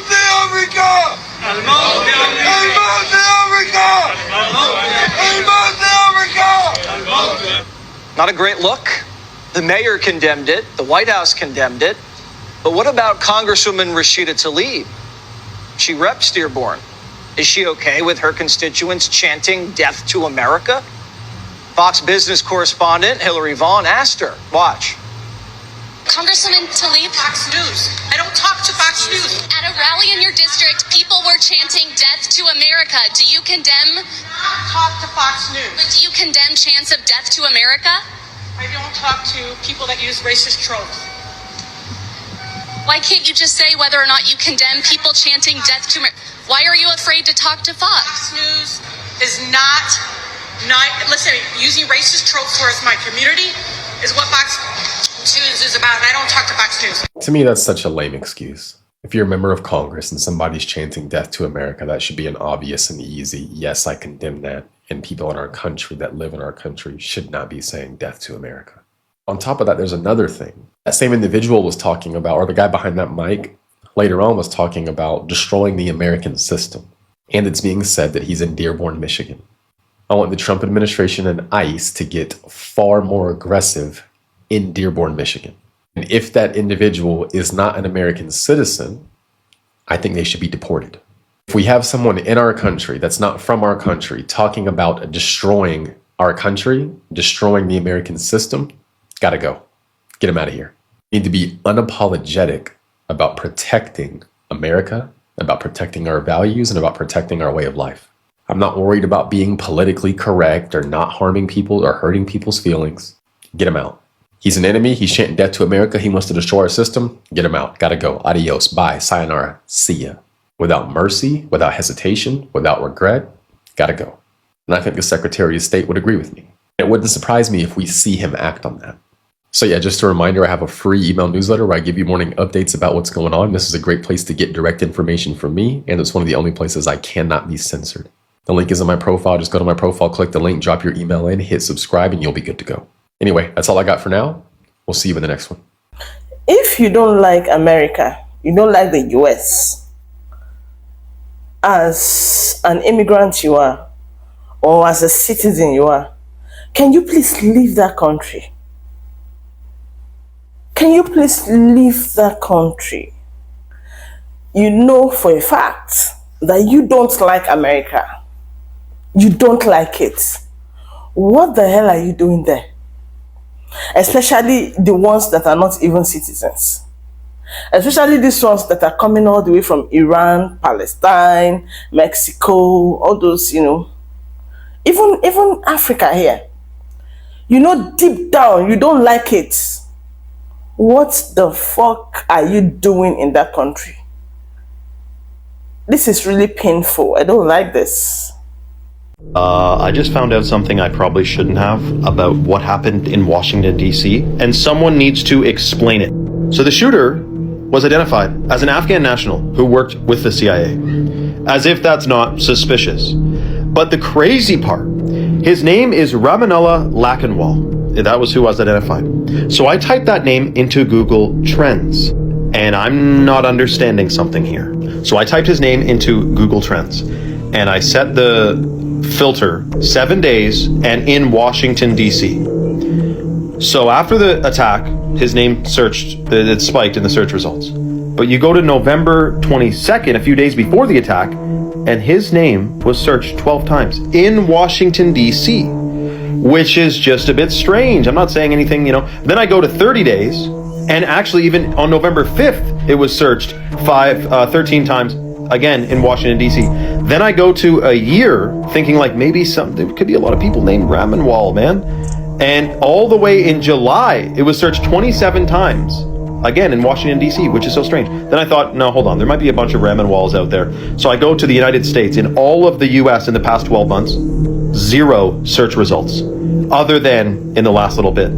de África! ¡El mal de África! ¡El mal de África! Not a great look. The mayor condemned it. The White House condemned it. But what about Congresswoman Rashida Tlaib? She reps Dearborn. Is she okay with her constituents chanting death to America? Fox Business correspondent Hillary Vaughn asked her. Watch. Congresswoman Tlaib. Fox News. I don't talk to Fox News. At a rally in your district, people were chanting death to America. Do you condemn? Talk to Fox News. But do you condemn chants of death to America? I don't talk to people that use racist tropes. Why can't you just say whether or not you condemn people chanting death to America? Why are you afraid to talk to Fox? Fox News is not listen, using racist tropes towards my community is what Fox News is about, and I don't talk to Fox News. To me, that's such a lame excuse. If you're a member of Congress and somebody's chanting death to America, that should be an obvious and easy, yes, I condemn that. And people in our country that live in our country should not be saying death to America. On top of that, there's another thing. That same individual was talking about, or the guy behind that mic later on was talking about destroying the American system. And it's being said that he's in Dearborn, Michigan. I want the Trump administration and ICE to get far more aggressive in Dearborn, Michigan. And if that individual is not an American citizen, I think they should be deported. If we have someone in our country that's not from our country talking about destroying our country, destroying the American system, gotta go. Get him out of here. We need to be unapologetic about protecting America, about protecting our values, and about protecting our way of life. I'm not worried about being politically correct or not harming people or hurting people's feelings. Get him out. He's an enemy. He's chanting death to America. He wants to destroy our system. Get him out. Gotta go. Adios. Bye. Sayonara. See ya. Without mercy, without hesitation, without regret, gotta go. And I think the Secretary of State would agree with me. It wouldn't surprise me if we see him act on that. So yeah, just a reminder, I have a free email newsletter where I give you morning updates about what's going on. This is a great place to get direct information from me, and it's one of the only places I cannot be censored. The link is in my profile. Just go to my profile, click the link, drop your email in, hit subscribe, and you'll be good to go. Anyway, that's all I got for now. We'll see you in the next one. If you don't like America, you don't like the US, as an immigrant you are, or as a citizen you are, can you please leave that country? Can you please leave that country? You know for a fact that you don't like America. You don't like it. What the hell are you doing there? Especially the ones that are not even citizens. Especially these ones that are coming all the way from Iran, Palestine, Mexico, all those, even Africa here. Deep down, you don't like it. What the fuck are you doing in that country? This is really painful. I don't like this. I just found out something I probably shouldn't have about what happened in Washington, D.C., and someone needs to explain it. So the shooter was identified as an Afghan national who worked with the CIA, as if that's not suspicious. But the crazy part, his name is Ramanullah Lakanwal. That was who was identified. So I typed that name into Google Trends, and I'm not understanding something here. So I typed his name into Google Trends, and I set the filter 7 days and in Washington, D.C. So after the attack, his name it spiked in the search results. But you go to November 22nd, a few days before the attack, and his name was searched 12 times in Washington, D.C., which is just a bit strange. I'm not saying anything, Then I go to 30 days, and actually even on November 5th, it was searched 13 times, again in Washington, D.C. Then I go to a year, thinking like maybe there could be a lot of people named Ramanwal, man. And all the way in July, it was searched 27 times, again in Washington, D.C., which is so strange. Then I thought, no, hold on, there might be a bunch of Ramanwals out there. So I go to the United States. In all of the U.S. in the past 12 months, 0 search results, other than in the last little bit.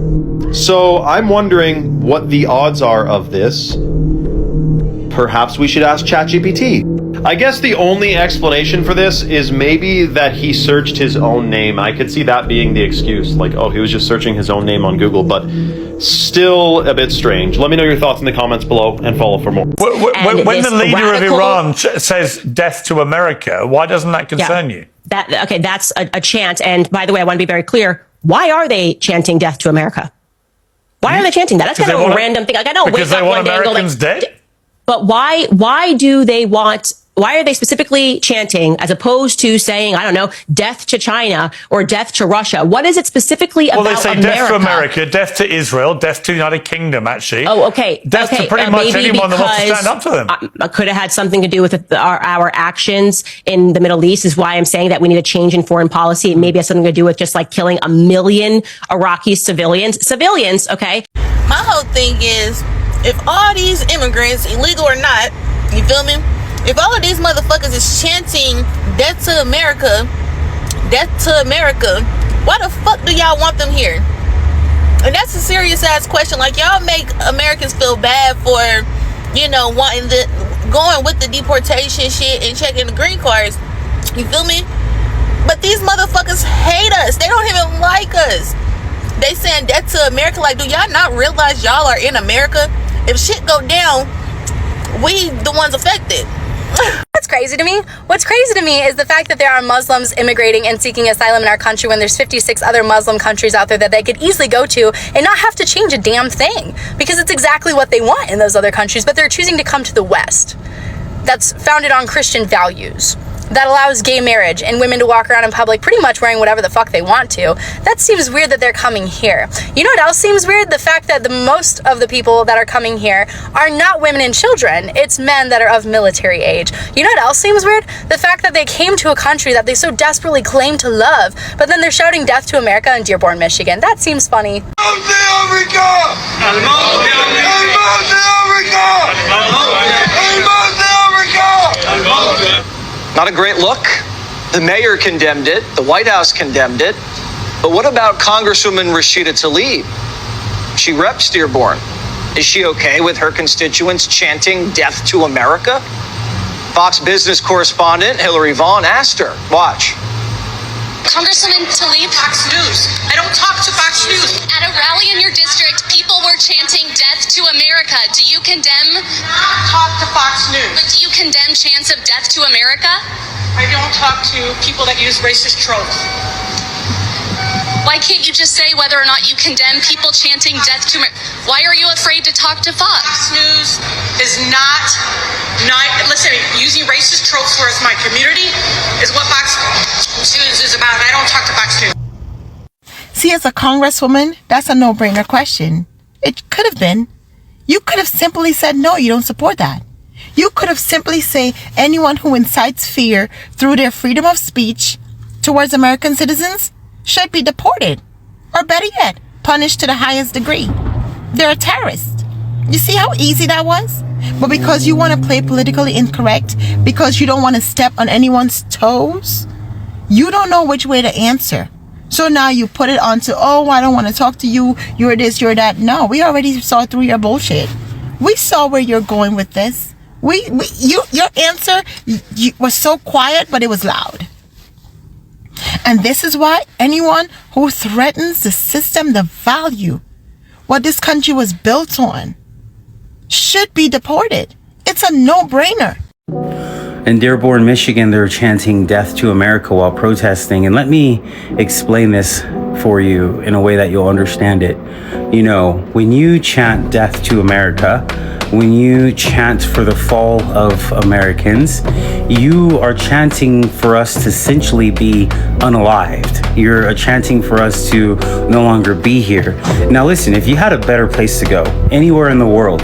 So I'm wondering what the odds are of this. Perhaps we should ask ChatGPT. I guess the only explanation for this is maybe that he searched his own name. I could see that being the excuse. Like, oh, he was just searching his own name on Google, but still a bit strange. Let me know your thoughts in the comments below and follow for more. When the leader of Iran says death to America, why doesn't that concern you? That's a chant. And by the way, I want to be very clear. Why are they chanting death to America? Why are they chanting that? That's kind of a random thing. Like, I don't wake up one day and go like, dead? But why are they specifically chanting as opposed to saying, I don't know, death to China or death to Russia? What is it specifically about America? Well, they say death to America, death to Israel, death to the United Kingdom, actually. Oh, okay. Death to pretty much anyone that wants to stand up to them. Could have had something to do with our actions in the Middle East is why I'm saying that we need a change in foreign policy. It maybe has something to do with just like killing 1 million Iraqi civilians, okay? My whole thing is, if all these immigrants, illegal or not, you feel me? If all of these motherfuckers is chanting death to America, why the fuck do y'all want them here? And that's a serious ass question. Like, y'all make Americans feel bad for, wanting going with the deportation shit and checking the green cards. You feel me? But these motherfuckers hate us. They don't even like us. They saying death to America. Like, do y'all not realize y'all are in America? If shit go down, we the ones affected. What's crazy to me is the fact that there are Muslims immigrating and seeking asylum in our country when there's 56 other Muslim countries out there that they could easily go to and not have to change a damn thing, because it's exactly what they want in those other countries, but they're choosing to come to the West that's founded on Christian values, that allows gay marriage and women to walk around in public pretty much wearing whatever the fuck they want to. That seems weird that they're coming here. You know what else seems weird? The fact that the most of the people that are coming here are not women and children. It's men that are of military age. You know what else seems weird? The fact that they came to a country that they so desperately claim to love, but then they're shouting death to America in Dearborn, Michigan. That seems funny. Not a great look. The mayor condemned it. The White House condemned it. But what about Congresswoman Rashida Tlaib? She reps Dearborn. Is she okay with her constituents chanting death to America? Fox Business correspondent Hillary Vaughn asked her. Watch. Congresswoman Tlaib. Fox News. I don't talk to Fox News. At a rally in your district, people were chanting death to America. Do you condemn? Talk to Fox News. But do you condemn chants of death to America? I don't talk to people that use racist tropes. Why can't you just say whether or not you condemn people chanting death to America? Why are you afraid to talk to Fox? Fox News is not listen, using racist tropes towards my community is what Fox News is about, and I don't talk to Fox News. See, as a congresswoman, that's a no-brainer question. It could have been. You could have simply said, no, you don't support that. You could have simply said anyone who incites fear through their freedom of speech towards American citizens should be deported. Or better yet, punished to the highest degree. They're a terrorist. You see how easy that was? But because you want to play politically incorrect, because you don't want to step on anyone's toes, you don't know which way to answer. So now you put it onto, oh, I don't want to talk to you, you're this, you're that. No, we already saw through your bullshit. We saw where you're going with this. Your answer was so quiet, but it was loud. And this is why anyone who threatens the system, the value, what this country was built on, should be deported. It's a no-brainer. In Dearborn, Michigan, they're chanting death to America while protesting. And let me explain this for you in a way that you'll understand it. You know, when you chant death to America, when you chant for the fall of Americans, you are chanting for us to essentially be unalived. You're chanting for us to no longer be here. Now listen, if you had a better place to go, anywhere in the world,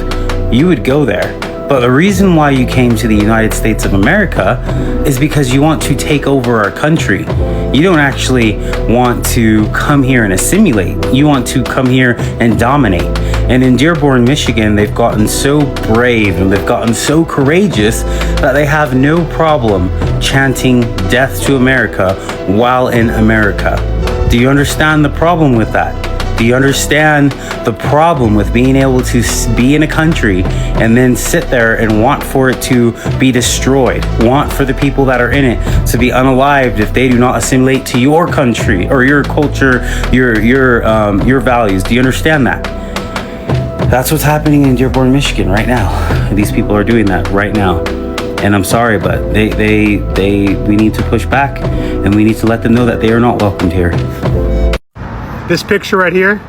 you would go there. But the reason why you came to the United States of America is because you want to take over our country. You don't actually want to come here and assimilate. You want to come here and dominate. And in Dearborn, Michigan, they've gotten so brave and they've gotten so courageous that they have no problem chanting death to America while in America. Do you understand the problem with that? Do you understand the problem with being able to be in a country and then sit there and want for it to be destroyed, want for the people that are in it to be unalived if they do not assimilate to your country or your culture, your values? Do you understand that? That's what's happening in Dearborn, Michigan right now. These people are doing that right now. And I'm sorry, but we need to push back, and we need to let them know that they are not welcomed here. This picture right here,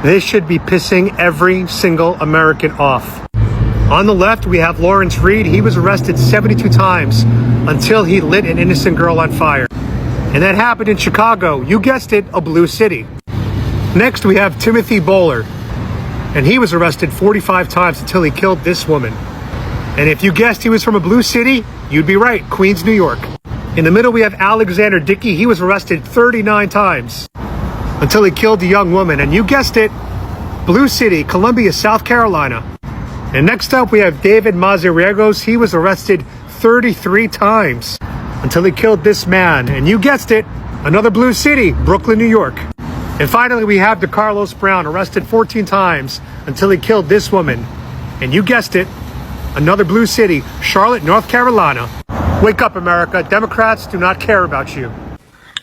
this should be pissing every single American off. On the left, we have Lawrence Reed. He was arrested 72 times until he lit an innocent girl on fire. And that happened in Chicago. You guessed it, a blue city. Next, we have Timothy Bowler. And he was arrested 45 times until he killed this woman. And if you guessed he was from a blue city, you'd be right, Queens, New York. In the middle, we have Alexander Dickey. He was arrested 39 times until he killed a young woman. And you guessed it, blue city, Columbia, South Carolina. And next up, we have David Mazariegos. He was arrested 33 times until he killed this man. And you guessed it, another blue city, Brooklyn, New York. And finally, we have DeCarlos Brown, arrested 14 times until he killed this woman. And you guessed it, another blue city, Charlotte, North Carolina. Wake up, America. Democrats do not care about you.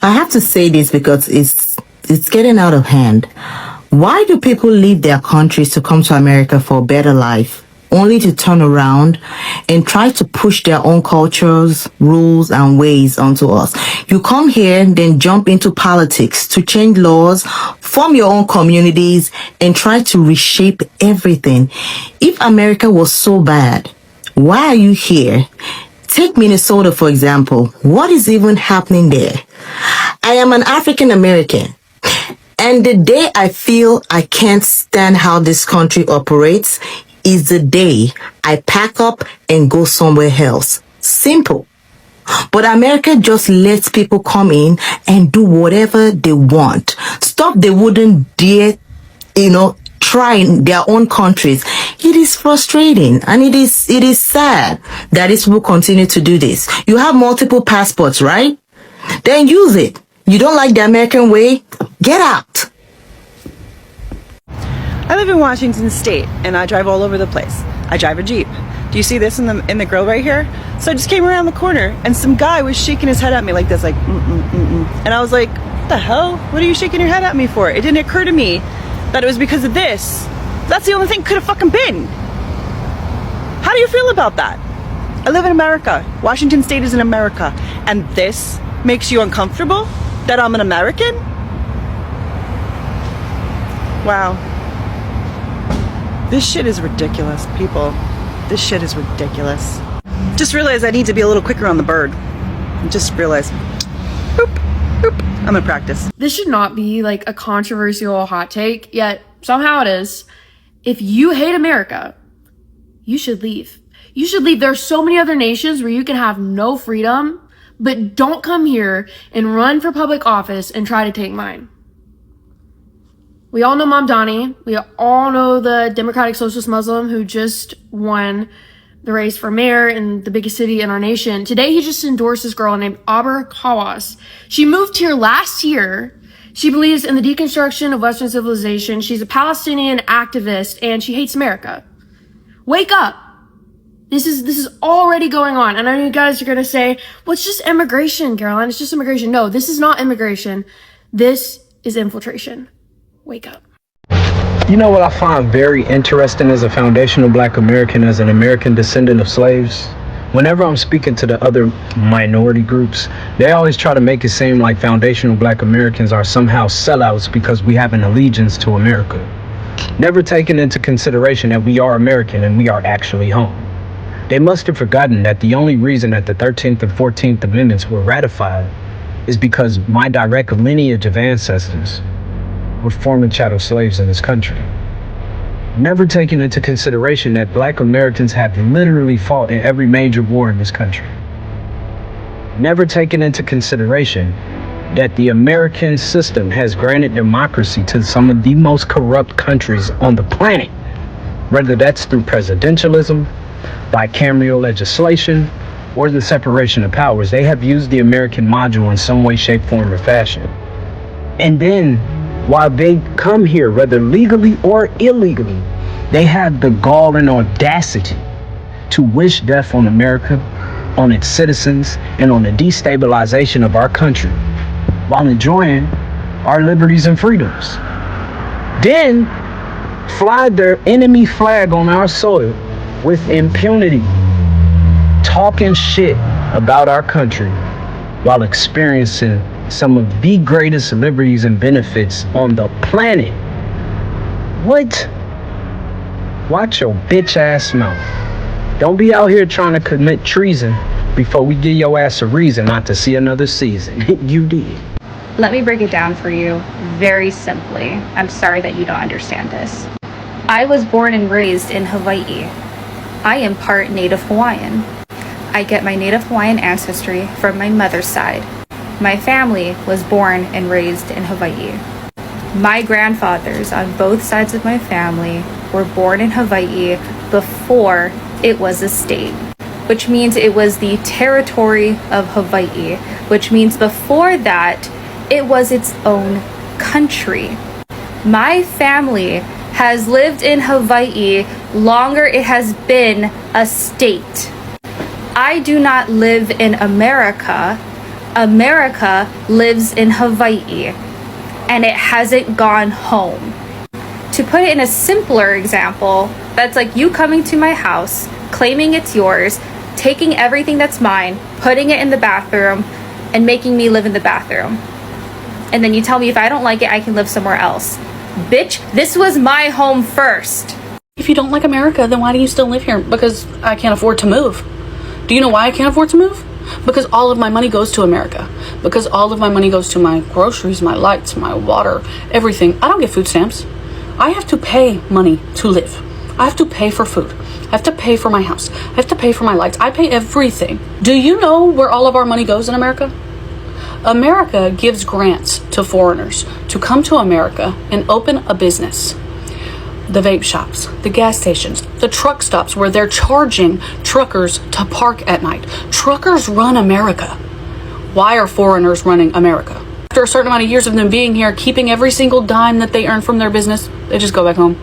I have to say this because it's getting out of hand. Why do people leave their countries to come to America for a better life, only to turn around and try to push their own cultures, rules, and ways onto us? You come here, then jump into politics to change laws, form your own communities, and try to reshape everything. If America was so bad, why are you here? Take Minnesota, for example. What is even happening there? I am an African American. And the day I feel I can't stand how this country operates is the day I pack up and go somewhere else. Simple. But America just lets people come in and do whatever they want. Stuff they wouldn't dare, try in their own countries. It is frustrating, and it is sad that this will continue to do this. You have multiple passports, right? Then use it. You don't like the American way? Get out. I live in Washington State, and I drive all over the place. I drive a Jeep. Do you see this in the grill right here? So I just came around the corner, and some guy was shaking his head at me like this, like, And I was like, what the hell? What are you shaking your head at me for? It didn't occur to me that it was because of this. That's the only thing it could have fucking been. How do you feel about that? I live in America. Washington State is in America. And this makes you uncomfortable? That I'm an American? Wow. This shit is ridiculous, people. This shit is ridiculous. Just realized I need to be a little quicker on the bird. Just realized. Boop, boop. I'm gonna practice. This should not be like a controversial hot take, yet somehow it is. If you hate America, you should leave. You should leave. There are so many other nations where you can have no freedom, but don't come here and run for public office and try to take mine. We all know Mamdani. We all know the Democratic Socialist Muslim who just won the race for mayor in the biggest city in our nation. Today, he just endorsed this girl named Aber Kawas. She moved here last year. She believes in the deconstruction of Western civilization. She's a Palestinian activist, and she hates America. Wake up. This is already going on. And I know you guys are going to say, well, it's just immigration, Caroline. It's just immigration. No, this is not immigration. This is infiltration. Wake up. You know what I find very interesting as a foundational Black American, as an American descendant of slaves? Whenever I'm speaking to the other minority groups, they always try to make it seem like foundational Black Americans are somehow sellouts because we have an allegiance to America. Never taking into consideration that we are American and we are actually home. They must have forgotten that the only reason that the 13th and 14th Amendments were ratified is because my direct lineage of ancestors were former chattel slaves in this country. Never taking into consideration that Black Americans have literally fought in every major war in this country. Never taking into consideration that the American system has granted democracy to some of the most corrupt countries on the planet, whether that's through presidentialism, bicameral legislation, or the separation of powers. They have used the American module in some way, shape, form, or fashion. And then while they come here, whether legally or illegally, they have the gall and audacity to wish death on America, on its citizens, and on the destabilization of our country, while enjoying our liberties and freedoms. Then fly their enemy flag on our soil with impunity, talking shit about our country while experiencing some of the greatest liberties and benefits on the planet. What? Watch your bitch ass mouth. Don't be out here trying to commit treason before we give your ass a reason not to see another season. You did. Let me break it down for you very simply. I'm sorry that you don't understand this. I was born and raised in Hawaii. I am part Native Hawaiian. I get my Native Hawaiian ancestry from my mother's side. My family was born and raised in Hawaii. My grandfathers on both sides of my family were born in Hawaii before it was a state, which means it was the territory of Hawaii, which means before that, it was its own country. My family has lived in Hawaii longer it has been a state. I do not live in America. America lives in Hawaii, and it hasn't gone home. To put it in a simpler example, that's like you coming to my house, claiming it's yours, taking everything that's mine, putting it in the bathroom, and making me live in the bathroom. And then you tell me if I don't like it, I can live somewhere else. Bitch, this was my home first. If you don't like America, then why do you still live here? Because I can't afford to move. Do you know why I can't afford to move? Because all of my money goes to America. Because all of my money goes to my groceries, my lights, my water, everything. I don't get food stamps. I have to pay money to live. I have to pay for food. I have to pay for my house. I have to pay for my lights. I pay everything. Do you know where all of our money goes in America? America gives grants to foreigners to come to America and open a business. The vape shops, the gas stations, the truck stops where they're charging truckers to park at night. Truckers run America. Why are foreigners running America? After a certain amount of years of them being here, keeping every single dime that they earn from their business, they just go back home,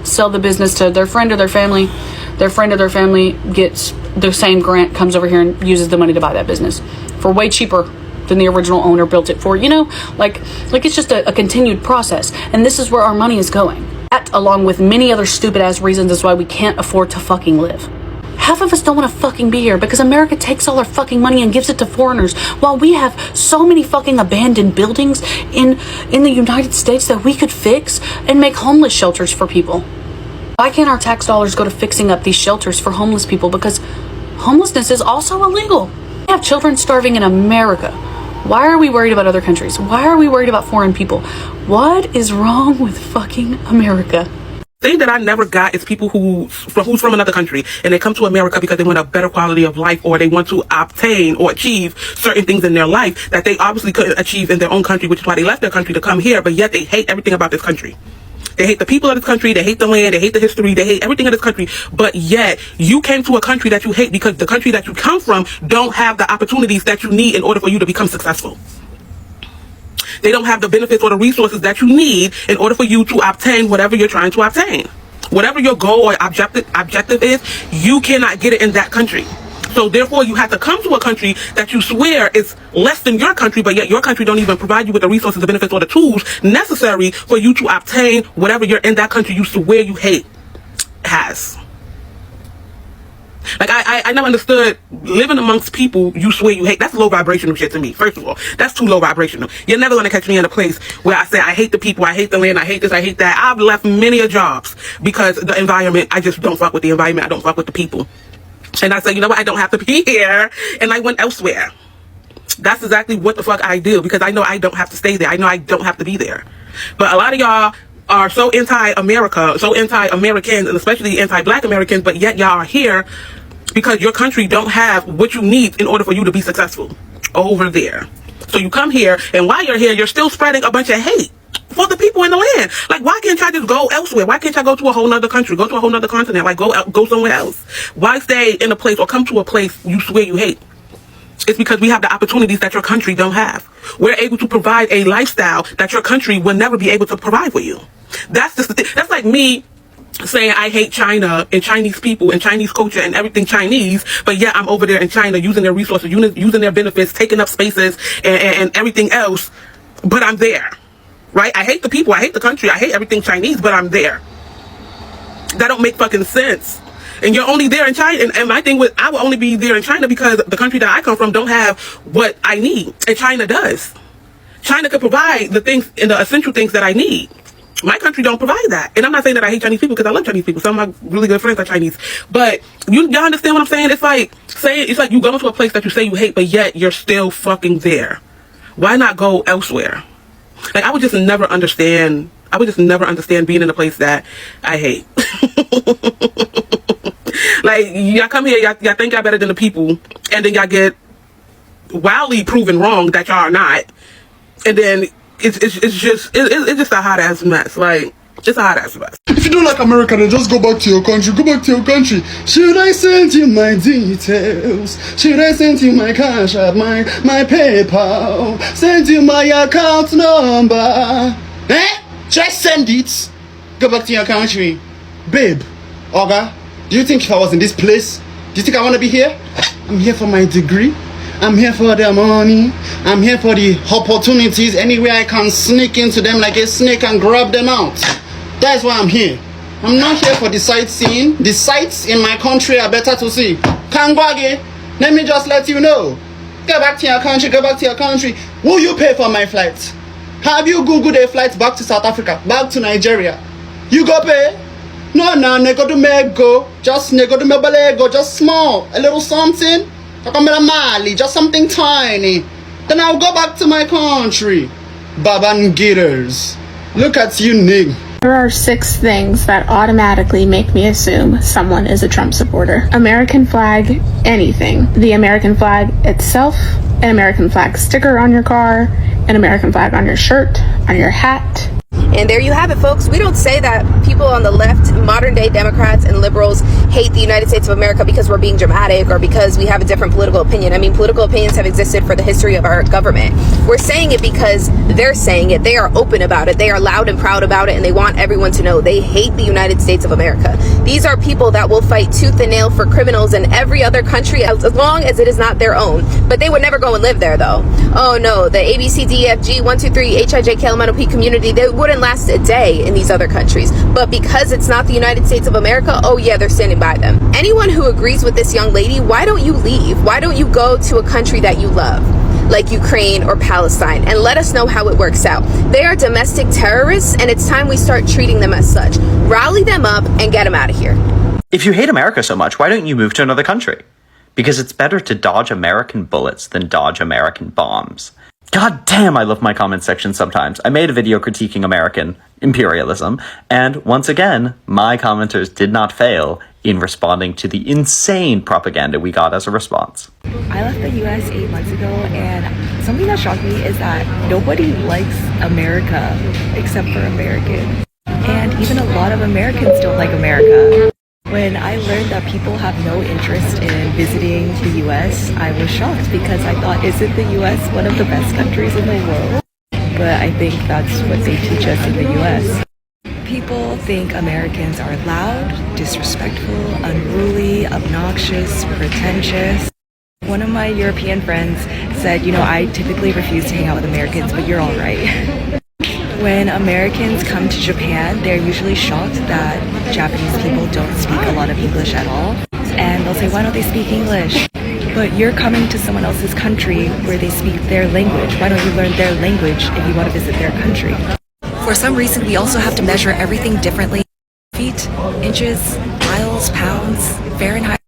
sell the business to their friend or their family. Their friend or their family gets the same grant, comes over here and uses the money to buy that business for way cheaper than the original owner built it for. You know, like it's just a continued process. And this is where our money is going. That, along with many other stupid ass reasons, is why we can't afford to fucking live. Half of us don't want to fucking be here because America takes all our fucking money and gives it to foreigners, while we have so many fucking abandoned buildings in the United States that we could fix and make homeless shelters for people. Why can't our tax dollars go to fixing up these shelters for homeless people? Because homelessness is also illegal. We have children starving in America. Why are we worried about other countries? Why are we worried about foreign people? What is wrong with fucking America? The thing that I never got is people who's from another country and they come to America because they want a better quality of life, or they want to obtain or achieve certain things in their life that they obviously couldn't achieve in their own country, which is why they left their country to come here, but yet they hate everything about this country. They hate the people of this country, they hate the land, they hate the history, they hate everything of this country, but yet you came to a country that you hate because the country that you come from don't have the opportunities that you need in order for you to become successful. They don't have the benefits or the resources that you need in order for you to obtain whatever you're trying to obtain. Whatever your goal or objective is, you cannot get it in that country. So therefore, you have to come to a country that you swear is less than your country, but yet your country don't even provide you with the resources, the benefits, or the tools necessary for you to obtain whatever you're in that country you swear you hate has. Like, I never understood living amongst people you swear you hate. That's low vibrational shit to me, first of all. That's too low vibrational. You're never going to catch me in a place where I say, I hate the people, I hate the land, I hate this, I hate that. I've left many a jobs because the environment, I just don't fuck with the environment, I don't fuck with the people. And I said, you know what, I don't have to be here. And I went elsewhere. That's exactly what the fuck I do, because I know I don't have to stay there. I know I don't have to be there. But a lot of y'all are so anti-America, so anti-Americans, and especially anti-Black Americans, but yet y'all are here because your country don't have what you need in order for you to be successful over there. So you come here, and while you're here, you're still spreading a bunch of hate for the people in the land. Like, why can't y'all just go elsewhere? Why can't y'all go to a whole nother country, go to a whole nother continent, like go somewhere else? Why stay in a place or come to a place you swear you hate? It's because we have the opportunities that your country don't have. We're able to provide a lifestyle that your country will never be able to provide for you. That's just the thing. That's like me saying I hate China and Chinese people and Chinese culture and everything Chinese, but yeah, I'm over there in China using their resources, using their benefits, taking up spaces and everything else, but I'm there, right? I hate the people, I hate the country, I hate everything Chinese, but I'm there. That don't make fucking sense. And you're only there in China, and my thing was, I will only be there in China because the country that I come from don't have what I need, and China does. China could provide the things and the essential things that I need. My country don't provide that. And I'm not saying that I hate Chinese people because I love Chinese people. Some of my really good friends are Chinese. But y'all understand what I'm saying? It's like you go to a place that you say you hate, but yet you're still fucking there. Why not go elsewhere? Like, I would just never understand being in a place that I hate. Like, y'all come here, y'all think y'all better than the people, and then y'all get wildly proven wrong that y'all are not. And then it's just a hot ass mess. Like, it's a hot ass mess. If you don't like America, then just go back to your country. Go back to your country. Should I send you my details? Should I send you my cash app, my PayPal? Send you my account number? Should I send it? Go back to your country. Babe, Oga, do you think if I was in this place, do you think I want to be here? I'm here for my degree. I'm here for the money. I'm here for the opportunities. Anywhere I can sneak into them like a snake and grab them out. That's why I'm here. I'm not here for the sightseeing. The sights in my country are better to see. Kangwage, let me just let you know. Go back to your country, go back to your country. Will you pay for my flight? Have you Googled a flight back to South Africa, back to Nigeria? You go pay? No, nego do me go. Just nego do me go. Just small, a little something. Just something tiny. Then I'll go back to my country. Baban Gitters. Look at you, Nig. There are 6 things that automatically make me assume someone is a Trump supporter. American flag, anything. The American flag itself, an American flag sticker on your car, an American flag on your shirt, on your hat. And there you have it, folks. We don't say that people on the left, modern day Democrats and liberals, hate the United States of America because we're being dramatic or because we have a different political opinion. I mean, political opinions have existed for the history of our government. We're saying it because they're saying it. They are open about it. They are loud and proud about it, and they want everyone to know they hate the United States of America. These are people that will fight tooth and nail for criminals in every other country as long as it is not their own. But they would never go and live there, though. Oh no, the ABCDEFG 1 2 3 HIJK community, they wouldn't last a day in these other countries. But because it's not the United States of America, oh yeah, they're standing by them. Anyone who agrees with this young lady, why don't you leave? Why don't you go to a country that you love, like Ukraine or Palestine, and let us know how it works out? They are domestic terrorists, and it's time we start treating them as such. Rally them up and get them out of here. If you hate America so much, why don't you move to another country? Because it's better to dodge American bullets than dodge American bombs. God damn, I love my comment section sometimes. I made a video critiquing American imperialism, and once again, my commenters did not fail in responding to the insane propaganda we got as a response. I left the US 8 months ago, and something that shocked me is that nobody likes America except for Americans. And even a lot of Americans don't like America. When I learned that people have no interest in visiting the US, I was shocked because I thought, isn't the US one of the best countries in the world? But I think that's what they teach us in the US. People think Americans are loud, disrespectful, unruly, obnoxious, pretentious. One of my European friends said, I typically refuse to hang out with Americans, but you're all right. When Americans come to Japan, they're usually shocked that Japanese people don't speak a lot of English at all. And they'll say, why don't they speak English? But you're coming to someone else's country where they speak their language. Why don't you learn their language if you want to visit their country? For some reason, we also have to measure everything differently. Feet, inches, miles, pounds, Fahrenheit.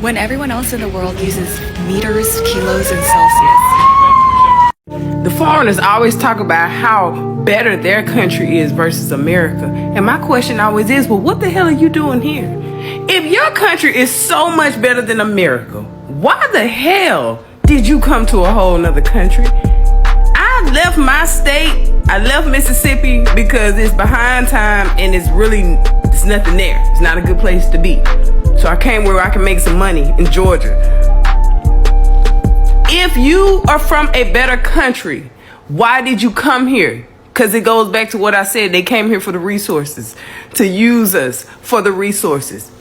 When everyone else in the world uses meters, kilos, and Celsius. The foreigners always talk about how better their country is versus America. And my question always is, well, what the hell are you doing here? If your country is so much better than America, why the hell did you come to a whole nother country? I left my state, I left Mississippi because it's behind time and it's nothing there. It's not a good place to be. So I came where I can make some money in Georgia. If you are from a better country, why did you come here? Because it goes back to what I said. They came here for the resources, to use us for the resources.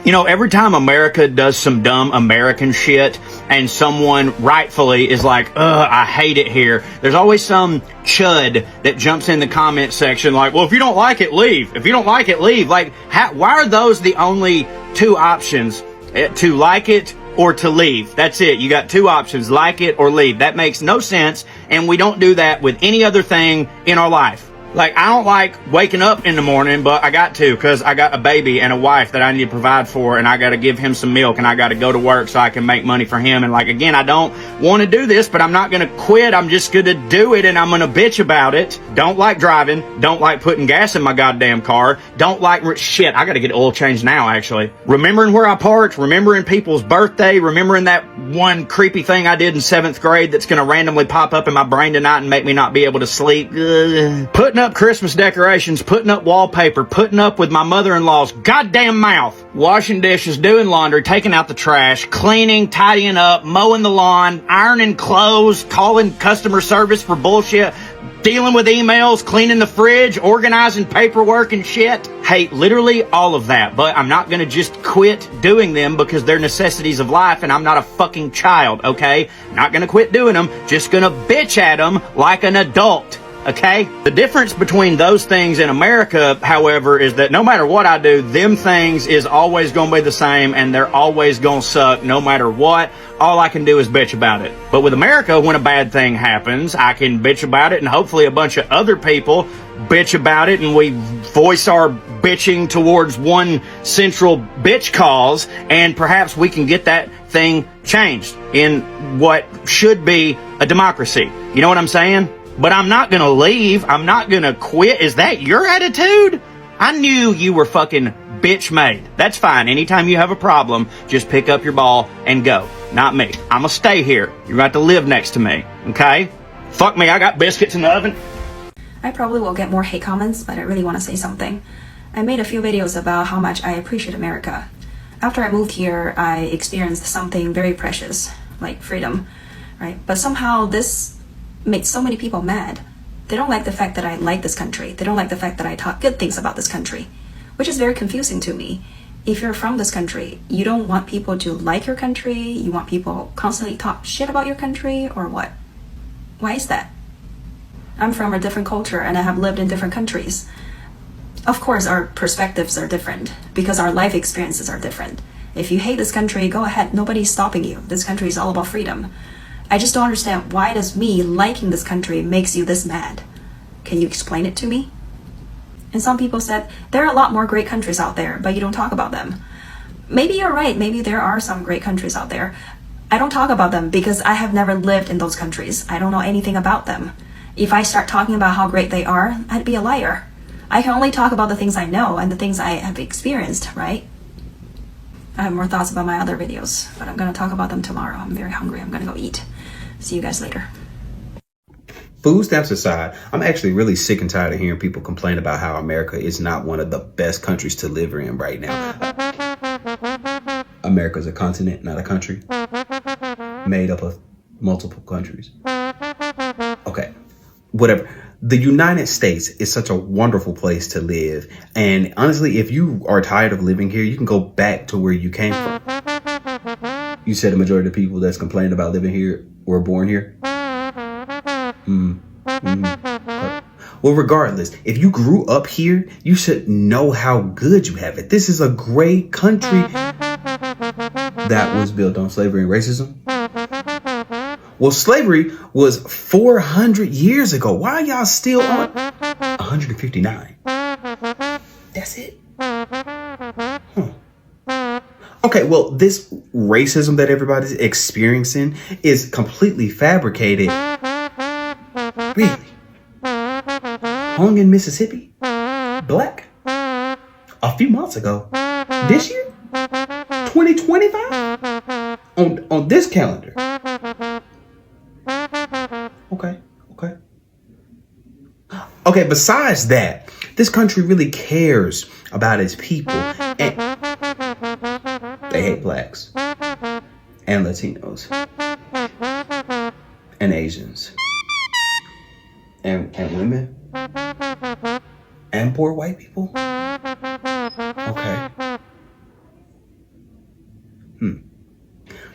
You know, every time America does some dumb American shit and someone rightfully is like, ugh, I hate it here, there's always some chud that jumps in the comment section like, well, if you don't like it, leave. If you don't like it, leave. Like, why are those the only two options? To like it or to leave. That's it. You got two options, like it or leave. That makes no sense, and we don't do that with any other thing in our life. Like, I don't like waking up in the morning, but I got to, because I got a baby and a wife that I need to provide for, and I got to give him some milk, and I got to go to work so I can make money for him. And like, again, I don't want to do this, but I'm not going to quit. I'm just going to do it, and I'm going to bitch about it. Don't like driving. Don't like putting gas in my goddamn car. Don't like shit. I got to get oil changed now, actually. Remembering where I parked, remembering people's birthday, remembering that one creepy thing I did in 7th grade that's going to randomly pop up in my brain tonight and make me not be able to sleep. Putting up Christmas decorations, putting up wallpaper, putting up with my mother-in-law's goddamn mouth, washing dishes, doing laundry, taking out the trash, cleaning, tidying up, mowing the lawn, ironing clothes, calling customer service for bullshit, dealing with emails, cleaning the fridge, organizing paperwork and shit. Hey, literally all of that. But I'm not gonna just quit doing them because they're necessities of life and I'm not a fucking child, okay? Not gonna quit doing them, just gonna bitch at them like an adult. Okay? The difference between those things in America, however, is that no matter what I do, them things is always going to be the same and they're always going to suck no matter what. All I can do is bitch about it. But with America, when a bad thing happens, I can bitch about it and hopefully a bunch of other people bitch about it and we voice our bitching towards one central bitch cause and perhaps we can get that thing changed in what should be a democracy. You know what I'm saying? But I'm not gonna leave. I'm not gonna quit. Is that your attitude? I knew you were fucking bitch made. That's fine. Anytime you have a problem, just pick up your ball and go. Not me. I'm gonna stay here. You're going to live next to me. Okay? Fuck me. I got biscuits in the oven. I probably will get more hate comments, but I really want to say something. I made a few videos about how much I appreciate America. After I moved here, I experienced something very precious, like freedom, right? But somehow this made so many people mad. They don't like the fact that I like this country. They don't like the fact that I talk good things about this country, which is very confusing to me. If you're from this country, you don't want people to like your country, you want people constantly talk shit about your country, or what? Why is that? I'm from a different culture and I have lived in different countries. Of course, our perspectives are different because our life experiences are different. If you hate this country, go ahead. Nobody's stopping you. This country is all about freedom. I just don't understand, why does me liking this country makes you this mad? Can you explain it to me? And some people said, there are a lot more great countries out there, but you don't talk about them. Maybe you're right. Maybe there are some great countries out there. I don't talk about them because I have never lived in those countries. I don't know anything about them. If I start talking about how great they are, I'd be a liar. I can only talk about the things I know and the things I have experienced, right? I have more thoughts about my other videos, but I'm going to talk about them tomorrow. I'm very hungry. I'm going to go eat. See you guys later. Food stamps aside, I'm actually really sick and tired of hearing people complain about how America is not one of the best countries to live in right now. America's a continent, not a country. Made up of multiple countries. Okay, whatever. The United States is such a wonderful place to live. And honestly, if you are tired of living here, you can go back to where you came from. You said the majority of the people that's complaining about living here were born here? Well, regardless, if you grew up here, you should know how good you have it. This is a great country that was built on slavery and racism. Well, slavery was 400 years ago. Why are y'all still on 159? That's it? Okay, well, this racism that everybody's experiencing is completely fabricated. Really? Hung in Mississippi? Black? A few months ago? This year? 2025? On this calendar? Okay, besides that, this country really cares about its people, and they hate blacks. and Latinos and Asians and women and poor white people. Okay.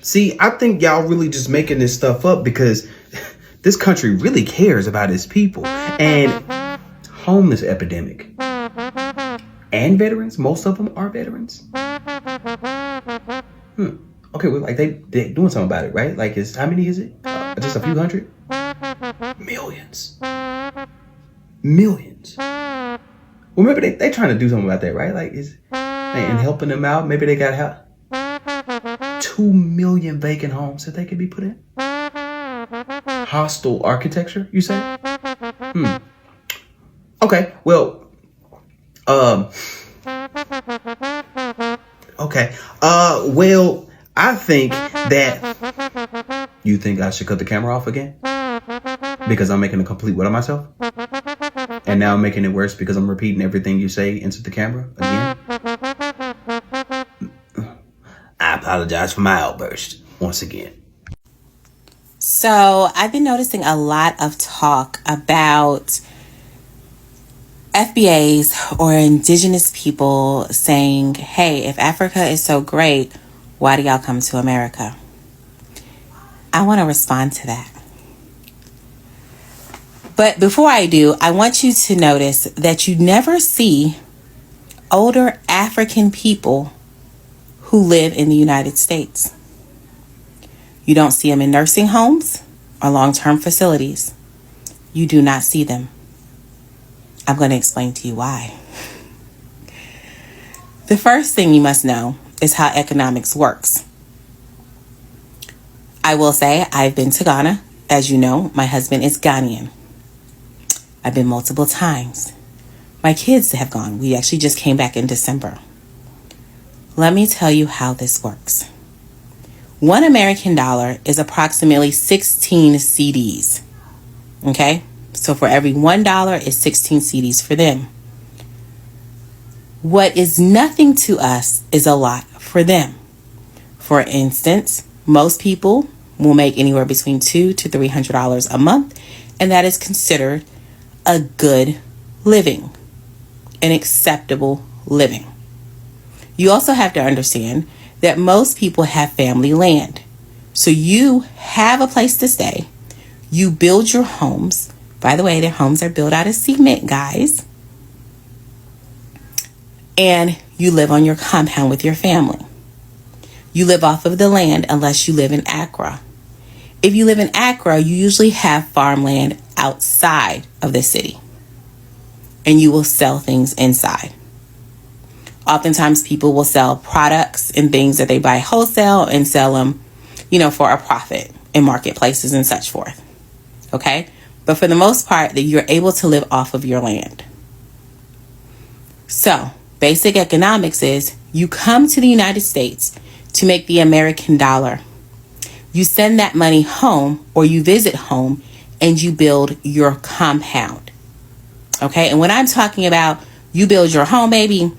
See, I think y'all really just making this stuff up because this country really cares about its people. And homeless epidemic. And veterans. Most of them are veterans. Okay, well, like they doing something about it, right? Like, how many is it? Just a few hundred? Millions. Well, maybe they trying to do something about that, right? Like, and helping them out. Maybe they got help. 2 million vacant homes that they could be put in. Hostile architecture, you say? Okay, well, okay. Well, I think that you think I should cut the camera off again because I'm making a complete what of myself, and now I'm making it worse because I'm repeating everything you say into the camera again. I apologize for my outburst once again. So I've been noticing a lot of talk about FBAs or indigenous people saying, hey, if Africa is so great, why do y'all come to America? I want to respond to that. But before I do, I want you to notice that you never see older African people who live in the United States. You don't see them in nursing homes or long-term facilities. You do not see them. I'm going to explain to you why. The first thing you must know is how economics works. I will say I've been to Ghana. As you know, my husband is Ghanaian. I've been multiple times. My kids have gone. We actually just came back in December. Let me tell you how this works. $1 American is approximately 16 CDs. Okay? So for every $1 is 16 CDs for them. What is nothing to us is a lot for them. For instance, most people will make anywhere between $200 to $300 a month, and that is considered a good living, an acceptable living. You also have to understand that most people have family land. So you have a place to stay. You build your homes. By the way, their homes are built out of cement, guys. And you live on your compound with your family. You live off of the land unless you live in Accra. If you live in Accra, you usually have farmland outside of the city. And you will sell things inside. Oftentimes people will sell products and things that they buy wholesale and sell them, for a profit in marketplaces and such forth. Okay? But for the most part, that you're able to live off of your land. So, basic economics is you come to the United States to make the American dollar. You send that money home or you visit home and you build your compound. Okay? And when I'm talking about you build your home, baby,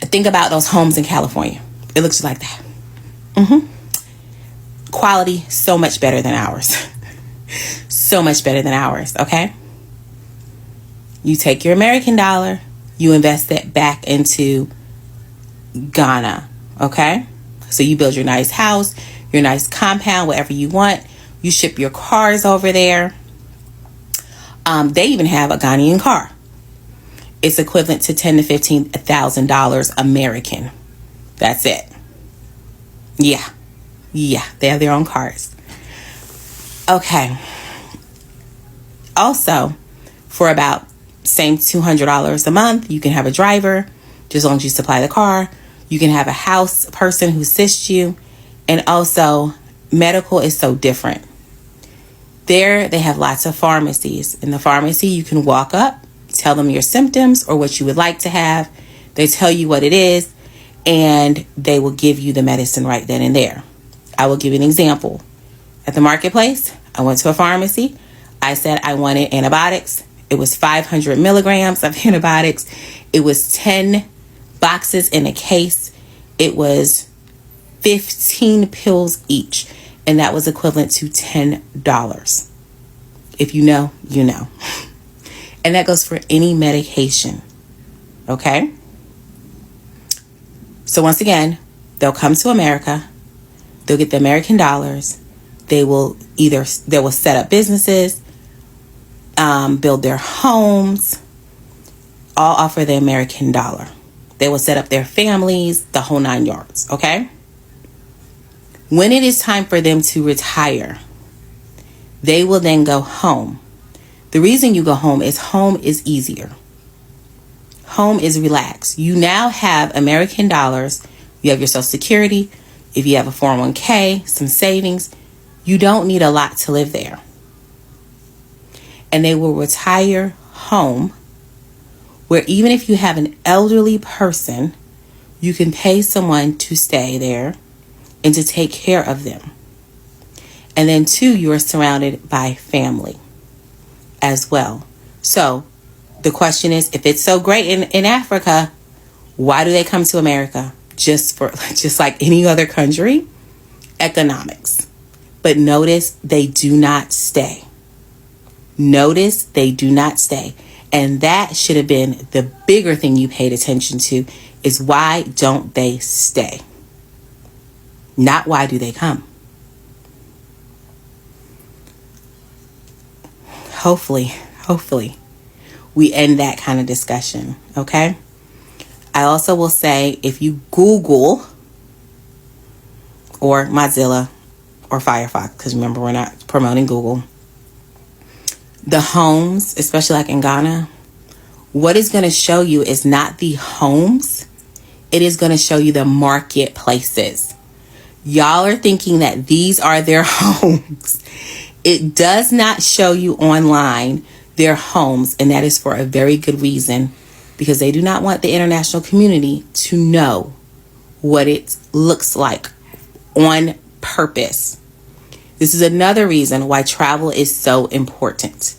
think about those homes in California. It looks like that. Quality, so much better than ours. So much better than ours, okay? You take your American dollar, you invest it back into Ghana, okay? So you build your nice house, your nice compound, whatever you want. You ship your cars over there. They even have a Ghanaian car. It's equivalent to $10,000 to $15,000 American. That's it. Yeah, they have their own cars. Okay. Also, for about same $200 a month, you can have a driver, just as long as you supply the car. You can have a house person who assists you. And also, medical is so different. There, they have lots of pharmacies. In the pharmacy, you can walk up, tell them your symptoms or what you would like to have. They tell you what it is, and they will give you the medicine right then and there. I will give you an example. At the marketplace, I went to a pharmacy. I said I wanted antibiotics. It was 500 milligrams of antibiotics. It was 10 boxes in a case. It was 15 pills each, and that was equivalent to $10. If you know, you know. And that goes for any medication. Okay? So once again, they'll come to America. They'll get the American dollars. They will set up businesses, build their homes, all off of the American dollar. They will set up their families, the whole 9 yards. Okay? When it is time for them to retire, they will then go home. The reason you go home is easier. Home is relaxed. You now have American dollars. You have your Social Security. If you have a 401k, some savings, you don't need a lot to live there. And they will retire home, where even if you have an elderly person, you can pay someone to stay there and to take care of them. And then 2, you are surrounded by family as well. So the question is, if it's so great in Africa, why do they come to America? Just like any other country? Economics. But notice they do not stay. Notice they do not stay. And that should have been the bigger thing you paid attention to, is why don't they stay? Not why do they come? Hopefully, we end that kind of discussion, okay? I also will say, if you Google or Mozilla or Firefox, because remember, we're not promoting Google, the homes, especially like in Ghana, what it's going to show you is not the homes. It is going to show you the marketplaces. Y'all are thinking that these are their homes. It does not show you online their homes, and that is for a very good reason, because they do not want the international community to know what it looks like on purpose. This is another reason why travel is so important.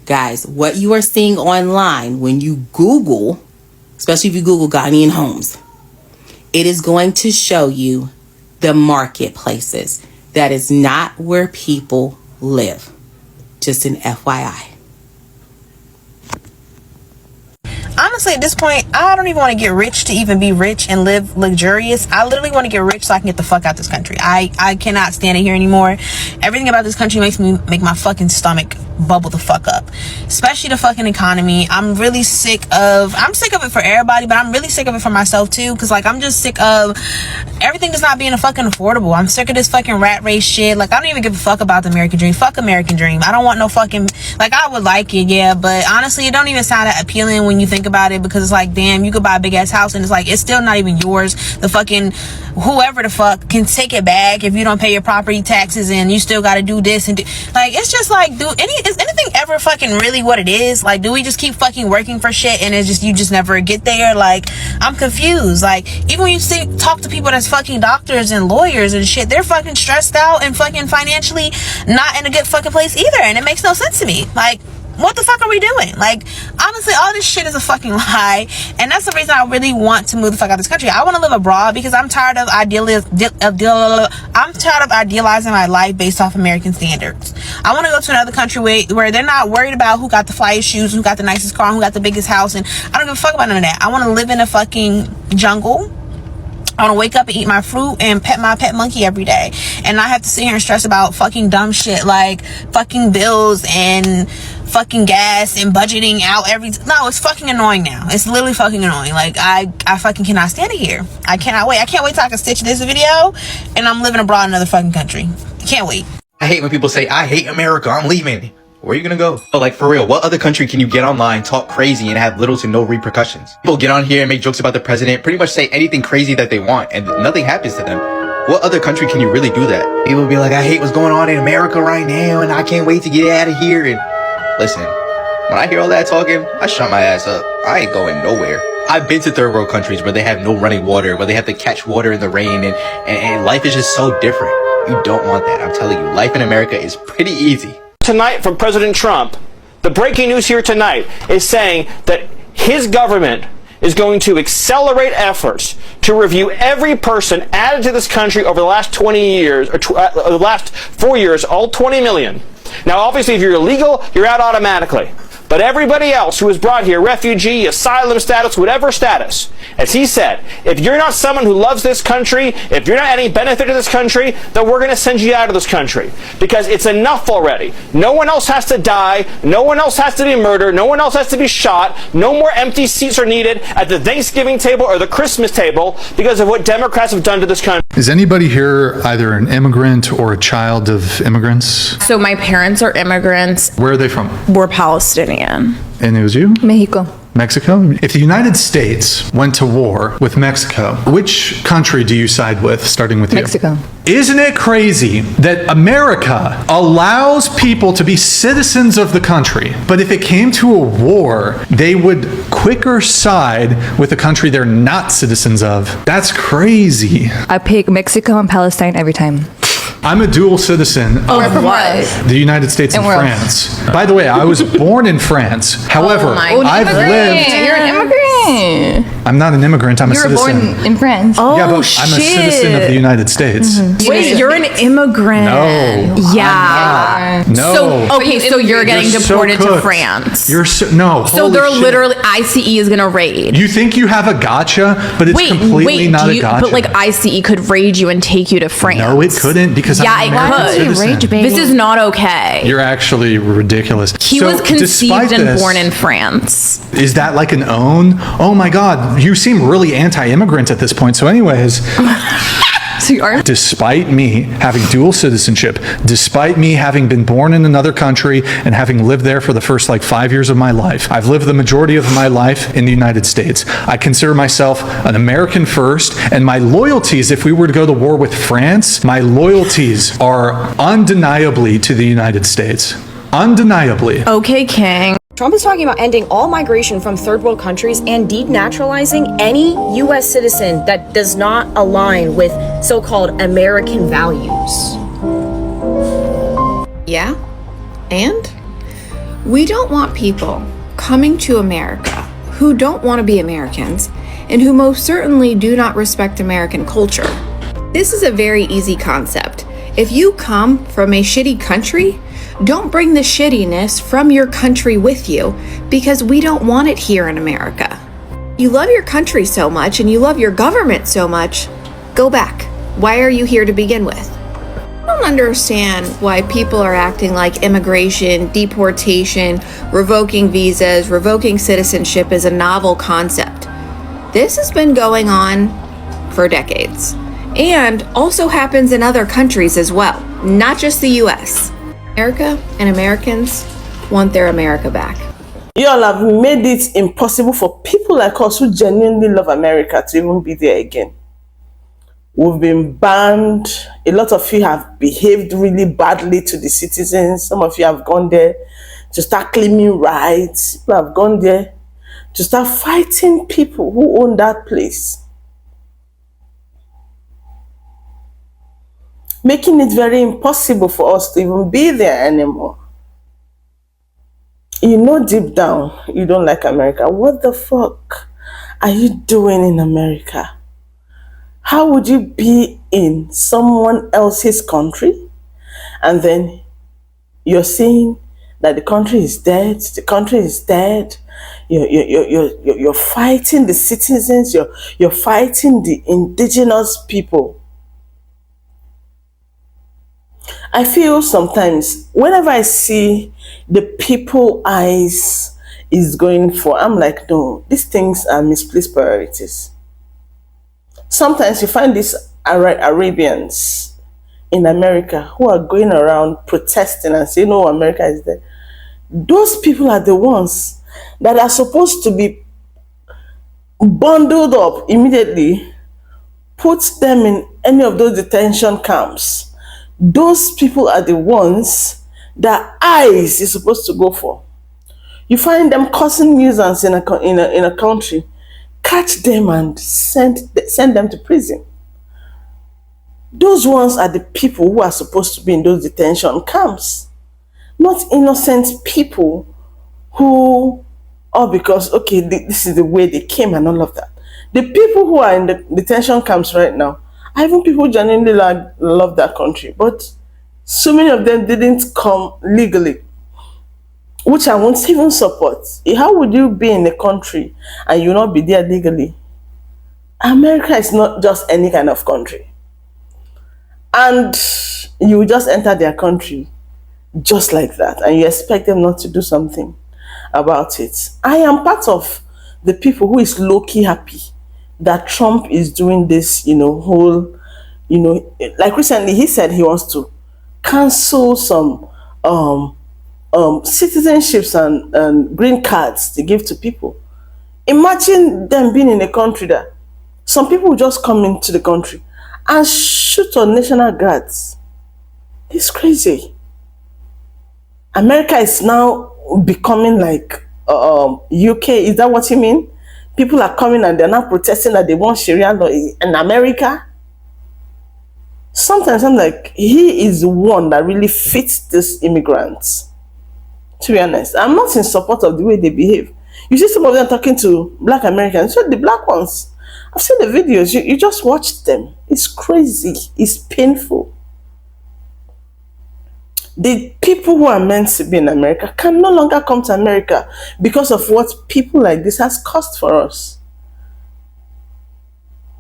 Guys, what you are seeing online when you Google, especially if you Google Ghanaian homes, it is going to show you the marketplaces. That is not where people live. Just an FYI. Honestly, at this point, I don't even want to get rich to even be rich and live luxurious. I literally want to get rich so I can get the fuck out this country. I cannot stand it here anymore. Everything about this country makes my fucking stomach bubble the fuck up. Especially the fucking economy. I'm sick of it for everybody, but I'm really sick of it for myself too. Because I'm just sick of everything just not being fucking affordable. I'm sick of this fucking rat race shit. I don't even give a fuck about the American dream. Fuck American dream. I don't want no fucking, I would like it, yeah, but honestly, it don't even sound that appealing when you think about it, because it's damn, you could buy a big ass house and it's still not even yours. The fucking whoever the fuck can take it back if you don't pay your property taxes, and you still got to do this and do, it's just is anything ever fucking really what it is? Do we just keep fucking working for shit and it's just, you just never get there? I'm confused. Even when you talk to people that's fucking doctors and lawyers and shit, they're fucking stressed out and fucking financially not in a good fucking place either, and it makes no sense to me. What the fuck are we doing? Honestly, all this shit is a fucking lie. And that's the reason I really want to move the fuck out of this country. I want to live abroad because I'm tired of idealizing my life based off American standards. I want to go to another country where they're not worried about who got the flyest shoes, who got the nicest car, who got the biggest house, and I don't give a fuck about none of that. I want to live in a fucking jungle. I want to wake up and eat my fruit and pet my pet monkey every day, and not have to sit here and stress about fucking dumb shit like fucking bills and fucking gas and budgeting out no, it's fucking annoying now. It's literally fucking annoying. I fucking cannot stand it here. I cannot wait. I can't wait till I can stitch this video and I'm living abroad in another fucking country. Can't wait. I hate when people say, I hate America, I'm leaving. Where are you gonna go? Oh, for real, what other country can you get online, talk crazy, and have little to no repercussions? People get on here and make jokes about the president, pretty much say anything crazy that they want, and nothing happens to them. What other country can you really do that? People be like, I hate what's going on in America right now, and I can't wait to get out of here. And listen, when I hear all that talking, I shut my ass up. I ain't going nowhere. I've been to third world countries where they have no running water, where they have to catch water in the rain, and life is just so different. You don't want that. I'm telling you, life in America is pretty easy. Tonight from President Trump, the breaking news here tonight is saying that his government is going to accelerate efforts to review every person added to this country over the last 20 years, or the last 4 years, all 20 million. Now, obviously, if you're illegal, you're out automatically. But everybody else who was brought here, refugee, asylum status, whatever status, as he said, if you're not someone who loves this country, if you're not any benefit to this country, then we're going to send you out of this country. Because it's enough already. No one else has to die. No one else has to be murdered. No one else has to be shot. No more empty seats are needed at the Thanksgiving table or the Christmas table because of what Democrats have done to this country. Is anybody here either an immigrant or a child of immigrants? So my parents are immigrants. Where are they from? We're Palestinian. And it was you? Mexico. Mexico? If the United States went to war with Mexico, which country do you side with, starting with you? Mexico. Isn't it crazy that America allows people to be citizens of the country, but if it came to a war, they would quicker side with a country they're not citizens of? That's crazy. I pick Mexico and Palestine every time. I'm a dual citizen Of what? the United States and where else? France. By the way, I was born in France. However, I've lived... You're an immigrant. I'm not an immigrant, I'm a You were citizen. born in France. Oh, Yeah, but I'm a citizen of the United States. Wait, you're an immigrant. No. Yeah. I'm not. No. So, okay, so you're getting You're so deported to cooked. France. You're so... No, So holy they're shit. literally, ICE is going to raid. You think you have a gotcha, but it's completely not a gotcha. But like ICE could raid you and take you to France. No, it couldn't because yeah, I'm an it American could. citizen. This is not okay. You're actually ridiculous. He So, was conceived despite and this, born in France. Is that like an own? Oh my God, you seem really anti-immigrant at this point. So anyways, So you are? despite me having dual citizenship, despite me having been born in another country and having lived there for the first like 5 years of my life, I've lived the majority of my life in the United States. I consider myself an American first, and my loyalties, if we were to go to war with France, my loyalties are undeniably to the United States. Undeniably. Okay, King. Trump is talking about ending all migration from third world countries and denaturalizing any U.S. citizen that does not align with so-called American values. Yeah, and we don't want people coming to America who don't want to be Americans and who most certainly do not respect American culture. This is a very easy concept. If you come from a shitty country, don't bring the shittiness from your country with you because we don't want it here in America. You love your country so much and you love your government so much, go back. Why are you here to begin with? I don't understand why people are acting like immigration, deportation, revoking visas, revoking citizenship is a novel concept. This has been going on for decades and also happens in other countries as well, not just the US. America and Americans want their America back. You all have made it impossible for people like us who genuinely love America to even be there again. We've been banned. A lot of you have behaved really badly to the citizens. Some of you have gone there to start claiming rights. People have gone there to start fighting people who own that place, making it very impossible for us to even be there anymore. You know deep down you don't like America. What the fuck are you doing in America? How would you be in someone else's country and then you're saying that the country is dead, the country is dead, you're fighting the citizens, you're fighting the indigenous people. I feel sometimes whenever I see the people ICE is going for, I'm like, no, these things are misplaced priorities. Sometimes you find these Arabians in America who are going around protesting and saying, no, America is dead. Those people are the ones that are supposed to be bundled up immediately, put them in any of those detention camps. Those people are the ones that ICE is supposed to go for. You find them causing nuisance in a country, catch them and send them to prison. Those ones are the people who are supposed to be in those detention camps, not innocent people who, because, okay, this is the way they came and all of that. The people who are in the detention camps right now are even people who genuinely love that country. But so many of them didn't come legally, which I won't even support. How would you be in a country and you not be there legally? America is not just any kind of country. And you just enter their country just like that, and you expect them not to do something about it. I am part of the people who is low-key happy that Trump is doing this, whole, like recently he said he wants to cancel some citizenships and green cards to give to people. Imagine them being in a country that some people will just come into the country and shoot on national guards. It's crazy. America is now becoming like UK. Is that what you mean? People are coming and they're now protesting that they want Sharia law in America. Sometimes I'm like, he is the one that really fits these immigrants. To be honest, I'm not in support of the way they behave. You see some of them talking to black Americans, so the black ones. I've seen the videos, you just watch them. It's crazy, it's painful. The people who are meant to be in America can no longer come to America because of what people like this has cost for us.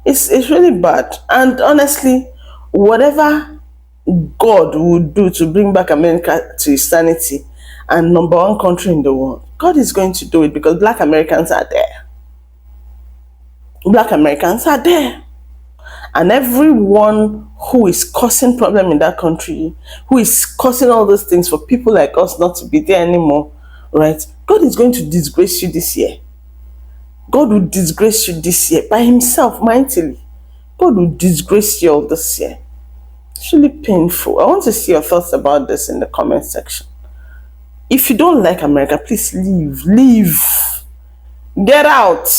It's really bad. And honestly, whatever God would do to bring back America to its sanity and number one country in the world, God is going to do it because black Americans are there. Black Americans are there. And everyone who is causing problem in that country, who is causing all those things for people like us not to be there anymore, right? God is going to disgrace you this year. God will disgrace you this year by himself, mightily. God will disgrace you all this year. It's really painful. I want to see your thoughts about this in the comment section. If you don't like America, please leave. Leave. Get out.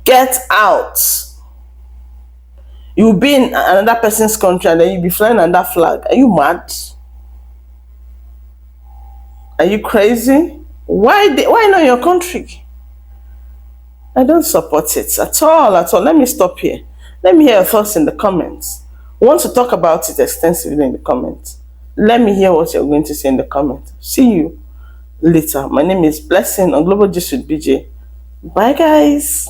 Get out. You'll be in another person's country and then you'll be flying under flag. Are you mad? Are you crazy? Why not your country? I don't support it at all, at all. Let me stop here. Let me hear your thoughts in the comments. I want to talk about it extensively in the comments. Let me hear what you're going to say in the comments. See you later. My name is Blessing on Global Gist with BJ. Bye, guys.